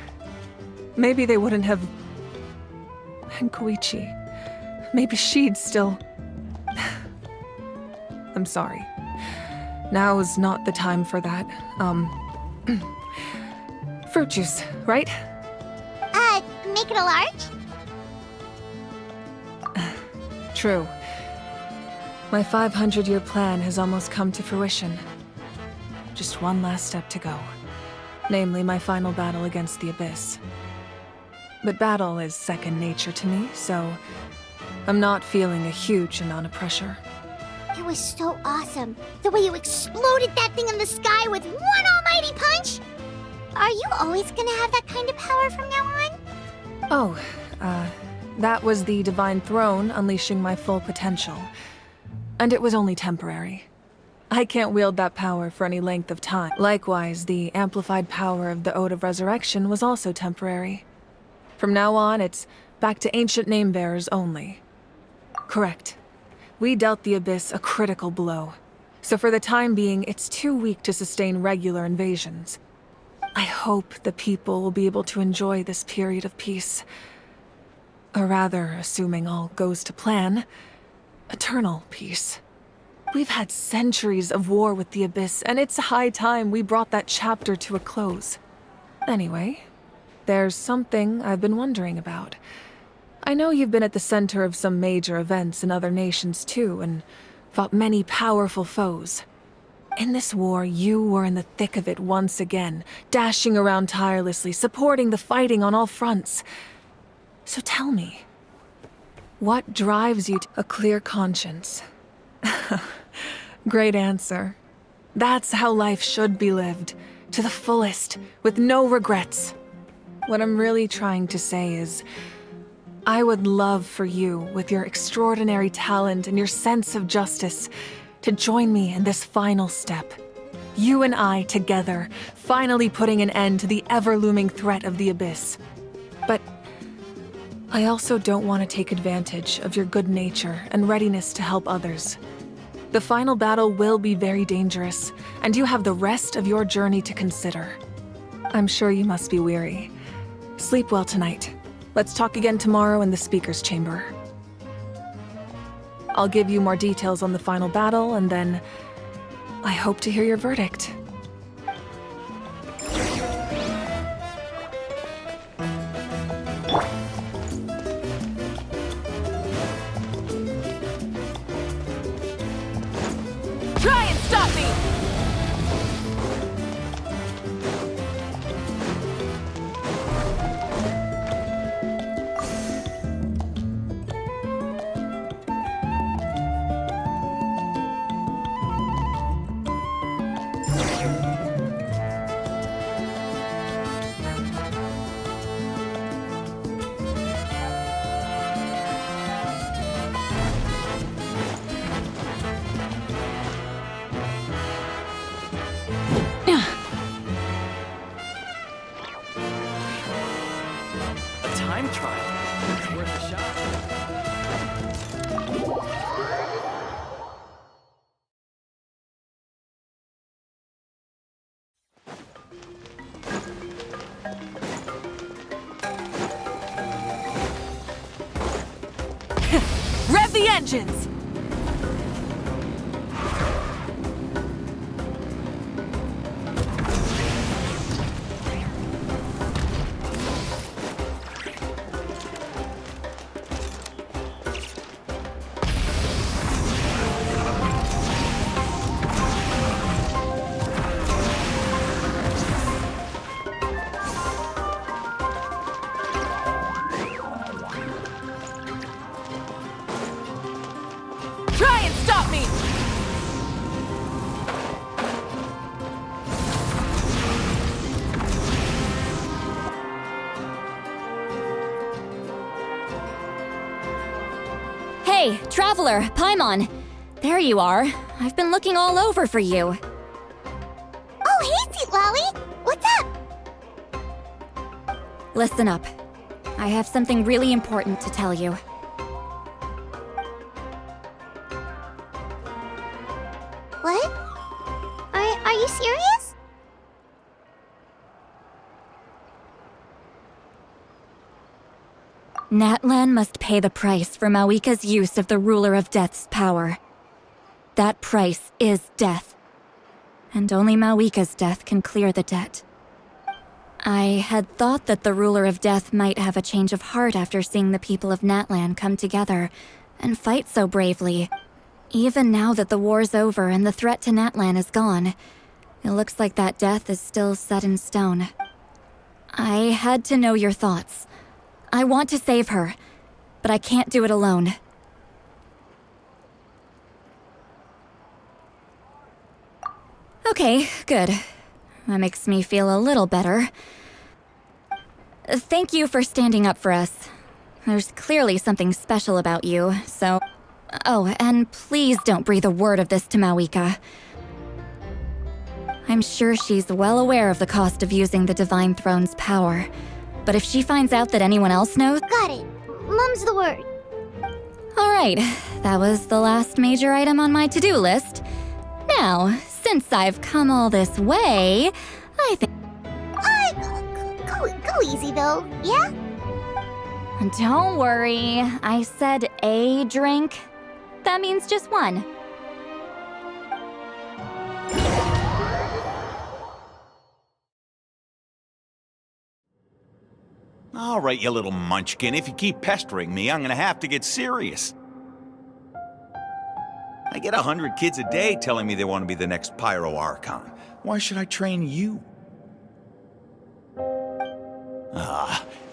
Maybe they wouldn't have... And Koichi, maybe she'd still... I'm sorry. Now is not the time for that. Fruit juice, right? Make it a large? True. My 500-year plan has almost come to fruition. Just one last step to go. Namely, my final battle against the Abyss. But battle is second nature to me, so I'm not feeling a huge amount of pressure. It was so awesome. The way you exploded that thing in the sky with one almighty punch! Are you always gonna have that kind of power from now on? Oh, that was the Divine Throne unleashing my full potential. And it was only temporary. I can't wield that power for any length of time. Likewise, the amplified power of the Ode of Resurrection was also temporary. From now on, it's back to ancient name-bearers only. Correct. We dealt the Abyss a critical blow. So for the time being, it's too weak to sustain regular invasions. I hope the people will be able to enjoy this period of peace. Or rather, assuming all goes to plan, eternal peace. We've had centuries of war with the Abyss, and it's high time we brought that chapter to a close. Anyway, there's something I've been wondering about. I know you've been at the center of some major events in other nations too, and fought many powerful foes. In this war, you were in the thick of it once again, dashing around tirelessly, supporting the fighting on all fronts. So tell me, what drives you to a clear conscience? Great answer. That's how life should be lived, to the fullest, with no regrets. What I'm really trying to say is, I would love for you, with your extraordinary talent and your sense of justice, to join me in this final step. You and I together, finally putting an end to the ever-looming threat of the Abyss. But I also don't want to take advantage of your good nature and readiness to help others. The final battle will be very dangerous, and you have the rest of your journey to consider. I'm sure you must be weary. Sleep well tonight. Let's talk again tomorrow in the speaker's chamber. I'll give you more details on the final battle, and then I hope to hear your verdict. Try and stop me! engines! Try and stop me! Hey, Traveler, Paimon. There you are. I've been looking all over for you. Oh, hey, Citlali! What's up? Listen up. I have something really important to tell you. What? Are you serious? Natlan must pay the price for Mawika's use of the Ruler of Death's power. That price is death. And only Mawika's death can clear the debt. I had thought that the Ruler of Death might have a change of heart after seeing the people of Natlan come together and fight so bravely. Even now that the war's over and the threat to Natlan is gone, it looks like that death is still set in stone. I had to know your thoughts. I want to save her, but I can't do it alone. Okay, good. That makes me feel a little better. Thank you for standing up for us. There's clearly something special about you, so... Oh, and please don't breathe a word of this to Mawika. I'm sure she's well aware of the cost of using the Divine Throne's power. But if she finds out that anyone else knows... Got it. Mum's the word. Alright, that was the last major item on my to-do list. Now, since I've come all this way, I think... Go easy, though, yeah? Don't worry, I said a drink. That means just one. All right, you little munchkin. If you keep pestering me, I'm gonna have to get serious. I get 100 kids a day telling me they want to be the next Pyro Archon. Why should I train you?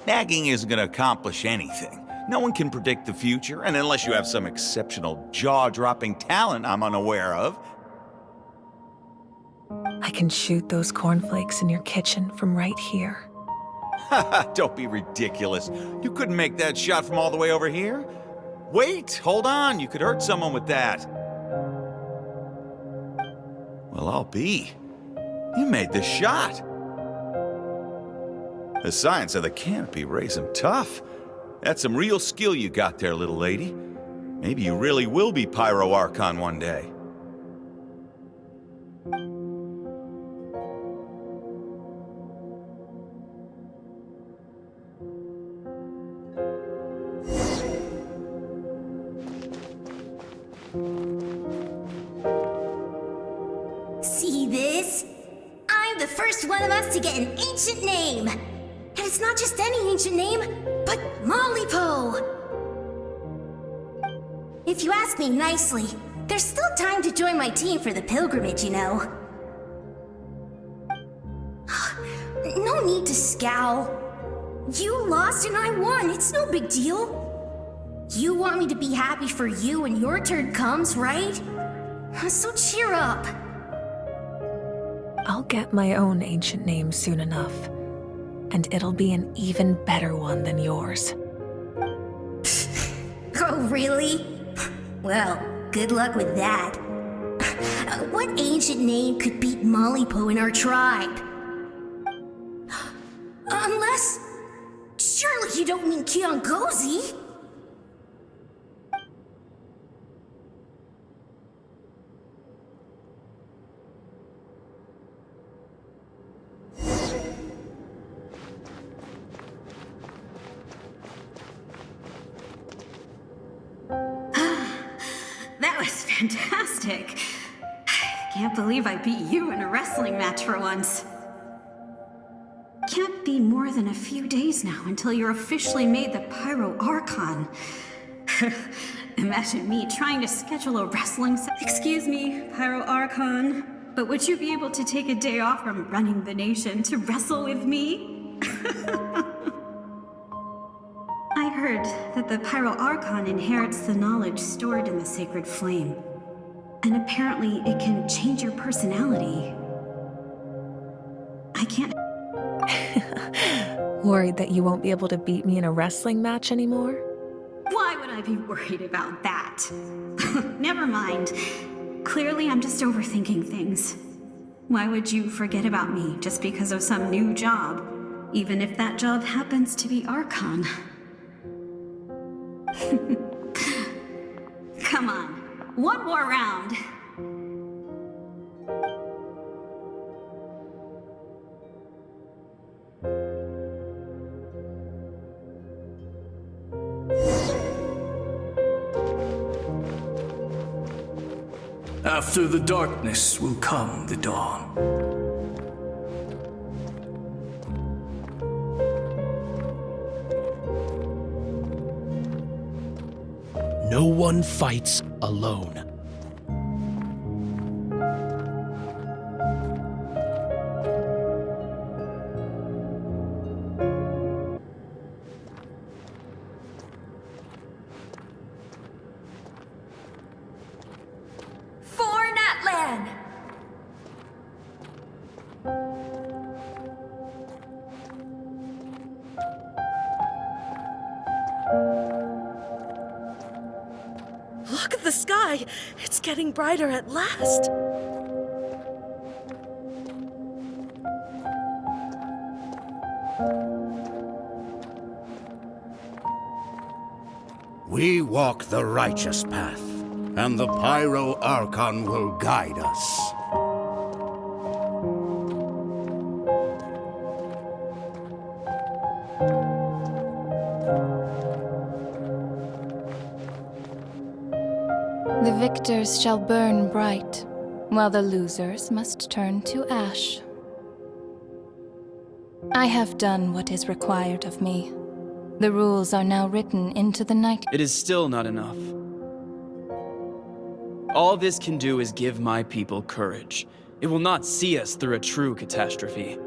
Nagging isn't gonna accomplish anything. No one can predict the future, and unless you have some exceptional jaw-dropping talent I'm unaware of. I can shoot those cornflakes in your kitchen from right here. Don't be ridiculous. You couldn't make that shot from all the way over here? Wait, hold on. You could hurt someone with that. Well, I'll be. You made the shot. The science of the canopy raised him tough. That's some real skill you got there, little lady. Maybe you really will be Pyro Archon one day. See this? I'm the first one of us to get an ancient name. And it's not just any ancient name, but Mollypo. If you ask me nicely, there's still time to join my team for the pilgrimage, you know. No need to scowl. You lost and I won, it's no big deal. You want me to be happy for you when your turn comes, right? So cheer up. I'll get my own ancient name soon enough, and it'll be an even better one than yours. Oh, really? Well, good luck with that. What ancient name could beat Mollypo in our tribe? Unless... surely you don't mean Kiangozi? That was fantastic. Can't believe I beat you in a wrestling match for once. Can't be more than a few days now until you're officially made the Pyro Archon. Imagine me trying to schedule a wrestling Excuse me, Pyro Archon, but would you be able to take a day off from running the nation to wrestle with me? I heard that the Pyro Archon inherits the knowledge stored in the Sacred Flame. And apparently it can change your personality. I can't... Worried that you won't be able to beat me in a wrestling match anymore? Why would I be worried about that? Never mind. Clearly I'm just overthinking things. Why would you forget about me just because of some new job? Even if that job happens to be Archon. Come on. One more round. After the darkness will come the dawn. No one fights alone. For Natlan! Look at the sky! It's getting brighter at last! We walk the righteous path, and the Pyro Archon will guide us. The victors shall burn bright, while the losers must turn to ash. I have done what is required of me. The rules are now written into the night. It is still not enough. All this can do is give my people courage. It will not see us through a true catastrophe.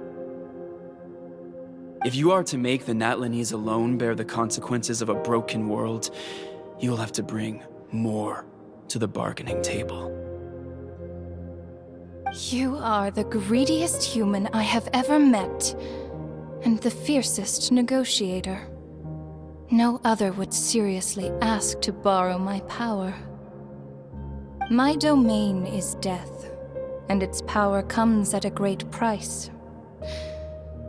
If you are to make the Natlanese alone bear the consequences of a broken world, you will have to bring more to the bargaining table. You are the greediest human I have ever met, and the fiercest negotiator. No other would seriously ask to borrow my power. My domain is death, and its power comes at a great price.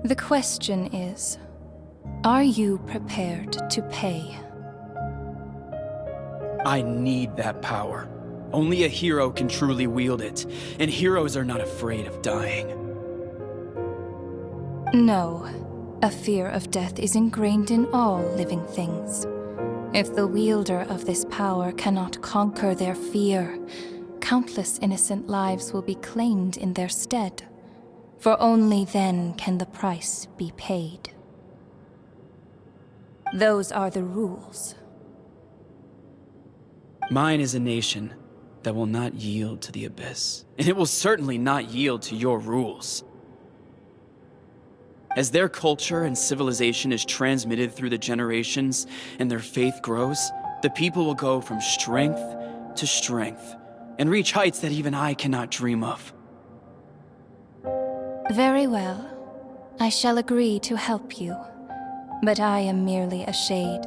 The question is, are you prepared to pay? I need that power. Only a hero can truly wield it, and heroes are not afraid of dying. No. A fear of death is ingrained in all living things. If the wielder of this power cannot conquer their fear, countless innocent lives will be claimed in their stead. For only then can the price be paid. Those are the rules. Mine is a nation that will not yield to the Abyss, and it will certainly not yield to your rules. As their culture and civilization is transmitted through the generations and their faith grows, the people will go from strength to strength and reach heights that even I cannot dream of. Very well. I shall agree to help you. But I am merely a shade,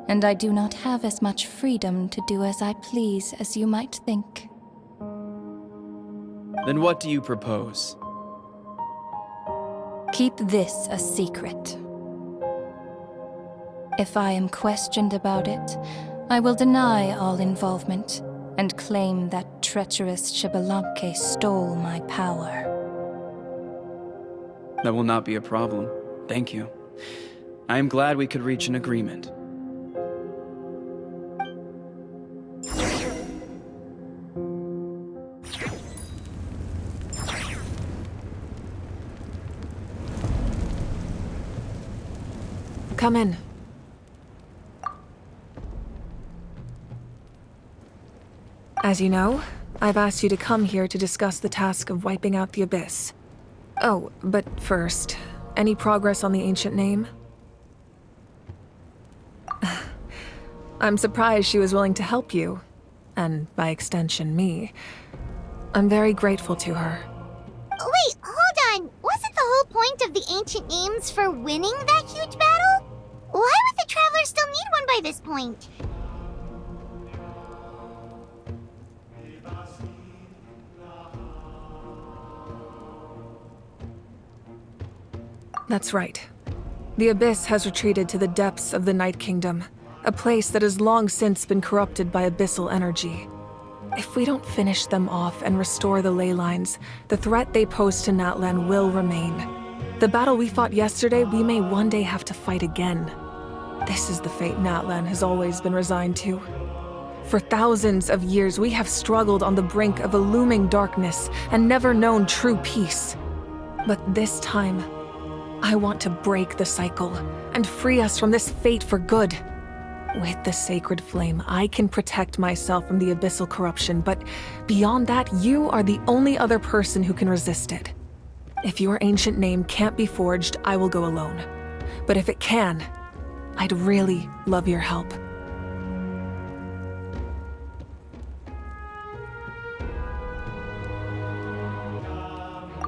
and I do not have as much freedom to do as I please as you might think. Then what do you propose? Keep this a secret. If I am questioned about it, I will deny all involvement and claim that treacherous Xbalanque stole my power. That will not be a problem. Thank you. I am glad we could reach an agreement. Come in. As you know, I've asked you to come here to discuss the task of wiping out the Abyss. Oh, but first, any progress on the ancient name? I'm surprised she was willing to help you, and by extension me. I'm very grateful to her. Wait, hold on. Wasn't the whole point of the ancient names for winning that huge battle? Why would the Traveler still need one by this point? That's right. The Abyss has retreated to the depths of the Night Kingdom, a place that has long since been corrupted by abyssal energy. If we don't finish them off and restore the ley lines, the threat they pose to Natlan will remain. The battle we fought yesterday, we may one day have to fight again. This is the fate Natlan has always been resigned to. For thousands of years, we have struggled on the brink of a looming darkness and never known true peace. But this time, I want to break the cycle and free us from this fate for good. With the sacred flame, I can protect myself from the abyssal corruption, but beyond that, you are the only other person who can resist it. If your ancient name can't be forged, I will go alone. But if it can, I'd really love your help.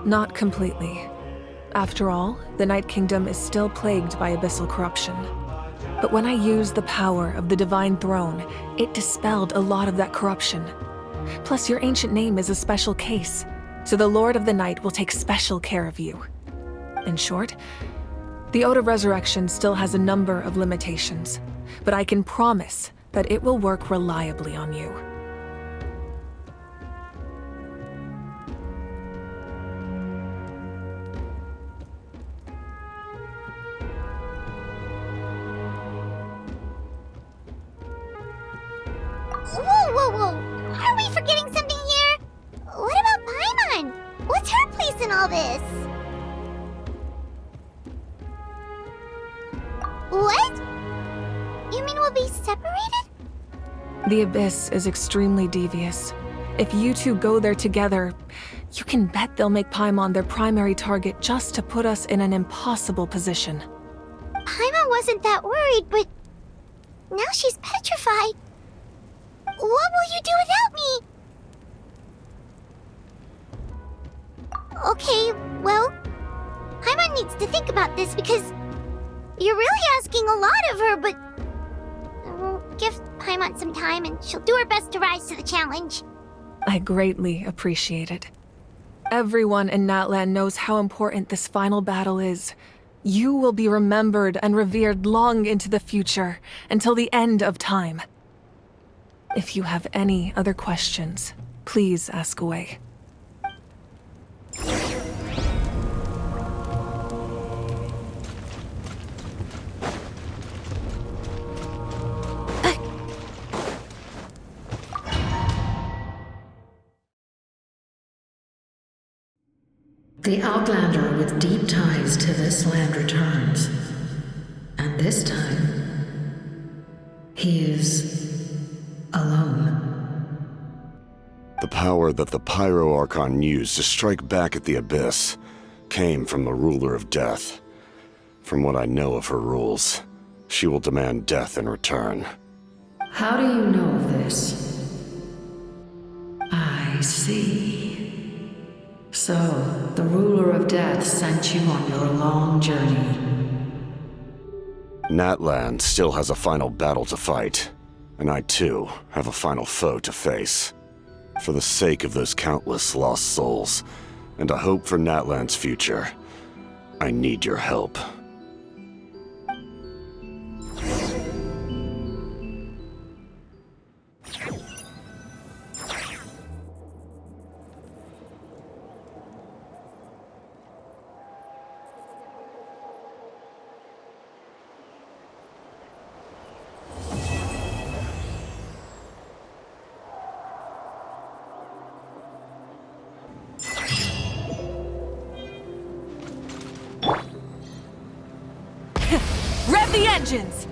Not completely. After all, the Night Kingdom is still plagued by abyssal corruption. But when I used the power of the Divine Throne, it dispelled a lot of that corruption. Plus, your ancient name is a special case, so the Lord of the Night will take special care of you. In short, the Ode of Resurrection still has a number of limitations, but I can promise that it will work reliably on you. Whoa. Are we forgetting something here? What about Paimon? What's her place in all this? What? You mean we'll be separated? The Abyss is extremely devious. If you two go there together, you can bet they'll make Paimon their primary target just to put us in an impossible position. Paimon wasn't that worried, but now she's petrified. What will you do without me? Okay, well, Paimon needs to think about this because you're really asking a lot of her, but we'll give Paimon some time and she'll do her best to rise to the challenge. I greatly appreciate it. Everyone in Natlan knows how important this final battle is. You will be remembered and revered long into the future, until the end of time. If you have any other questions, please ask away. The Outlander with deep ties to this land returns. And this time, he is alone. The power that the Pyro Archon used to strike back at the Abyss came from the Ruler of Death. From what I know of her rules, she will demand death in return. How do you know of this? I see. So, the Ruler of Death sent you on your long journey. Natlan still has a final battle to fight, and I too have a final foe to face. For the sake of those countless lost souls, and a hope for Natlan's future, I need your help. the engines!